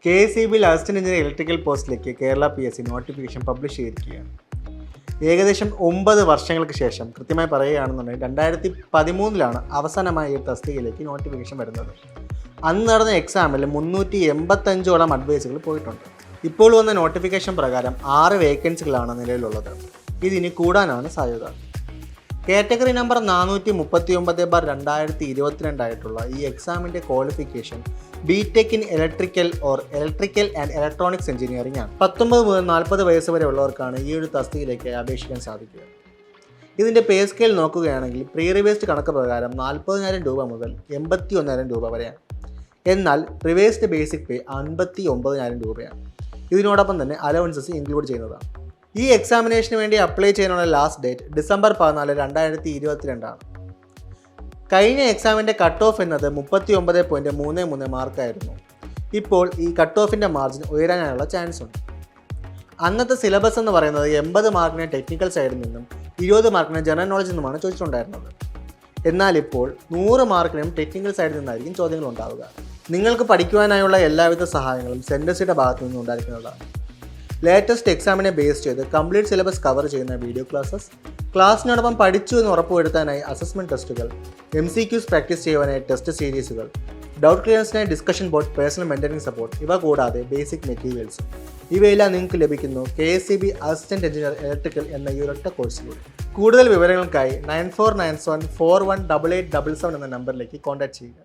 KSEB Assistant Engineer electrical പോസ്റ്റിലേക്ക് Kerala PSC notification publish ചെയ്തിരിക്കുകയാണ്. ഏകദേശം 9 വർഷങ്ങൾക്ക് ശേഷം കൃത്യമായി പറയുകയാണെന്നുണ്ടെങ്കിൽ 2013 അവസാനമായി ഈ തസ്തികയിലേക്ക് നോട്ടിഫിക്കേഷൻ വരുന്നത്. അന്ന് നടന്ന എക്സാമിൽ 385ഓളം അഡ്വൈസുകൾ പോയിട്ടുണ്ട്. ഇപ്പോൾ വന്ന നോട്ടിഫിക്കേഷൻ പ്രകാരം 6 വേക്കൻസികളാണ് നിലവിലുള്ളത്. ഇതിനി കൂടാനാണ് സാധ്യത. കാറ്റഗറി നമ്പർ 439/2022 ആയിട്ടുള്ള ഈ എക്സാമിൻ്റെ qualification BTech in electrical and electronics engineering ആണ്. 19 മുതൽ 40 വയസ്സ് വരെ ഉള്ളവർക്കാണ് ഈ ഒരു തസ്തികയിലേക്ക് അപേക്ഷിക്കാൻ സാധിക്കുക. ഇതിൻ്റെ പേ സ്കെയിൽ നോക്കുകയാണെങ്കിൽ പ്രീ റിവേഴ്സ്ഡ് കണക്ക് പ്രകാരം 40,000 രൂപ മുതൽ 81,000 രൂപ വരെയാണ്. എന്നാൽ റിവേഴ്സ്ഡ് ബേസിക് പേ 59,000 രൂപയാണ്. ഇതിനോടൊപ്പം തന്നെ അലവൻസസ് ഇൻക്ലൂഡ് ചെയ്യുന്നതാണ്. ഈ എക്സാമിനേഷന് വേണ്ടി അപ്ലൈ ചെയ്യാനുള്ള ലാസ്റ്റ് ഡേറ്റ് December 14, 2022 ആണ്. കഴിഞ്ഞ എക്സാമിൻ്റെ കട്ട് ഓഫ് എന്നത് 39.33 മാർക്കായിരുന്നു. ഇപ്പോൾ ഈ കട്ട് ഓഫിൻ്റെ മാർജിൻ ഉയരാനുള്ള ചാൻസ് ഉണ്ട്. അന്നത്തെ സിലബസ് എന്ന് പറയുന്നത് 80 മാർക്കിന് ടെക്നിക്കൽ സൈഡിൽ നിന്നും 20 മാർക്കിന് ജനറൽ നോളജിൽ നിന്നുമാണ് ചോദിച്ചിട്ടുണ്ടായിരുന്നത്. എന്നാൽ ഇപ്പോൾ 100 മാർക്കിനും ടെക്നിക്കൽ സൈഡിൽ നിന്നായിരിക്കും ചോദ്യങ്ങൾ ഉണ്ടാവുക. നിങ്ങൾക്ക് പഠിക്കുവാനായുള്ള എല്ലാവിധ സഹായങ്ങളും സെൻറ്റേഴ്സിൻ്റെ ഭാഗത്തു നിന്നും ഉണ്ടായിരിക്കുന്നതാണ്. ലേറ്റസ്റ്റ് എക്സാമിനെ ബേസ് ചെയ്ത് കംപ്ലീറ്റ് സിലബസ് കവർ ചെയ്യുന്ന വീഡിയോ ക്ലാസ്സിനോടൊപ്പം പഠിച്ചു എന്ന് ഉറപ്പുവരുത്താനായി അസസ്മെൻറ്റ് ടെസ്റ്റുകൾ, MCQs പ്രാക്ടീസ് ചെയ്യുവാനായി ടെസ്റ്റ് സീരീസുകൾ, ഡൗട്ട് ക്ലിയറൻസിനായി discussion board, personal mentoring support, ഇവ കൂടാതെ ബേസിക് മെറ്റീരിയൽസ് ഇവയെല്ലാം നിങ്ങൾക്ക് ലഭിക്കുന്നു KSEB അസിസ്റ്റന്റ് എഞ്ചിനീയർ ഇലക്ട്രിക്കൽ എന്ന ഈ ഒരൊറ്റ കോഴ്സിലൂടെ. കൂടുതൽ വിവരങ്ങൾക്കായി 9497418877 എന്ന നമ്പറിലേക്ക് കോൺടാക്ട് ചെയ്യുക.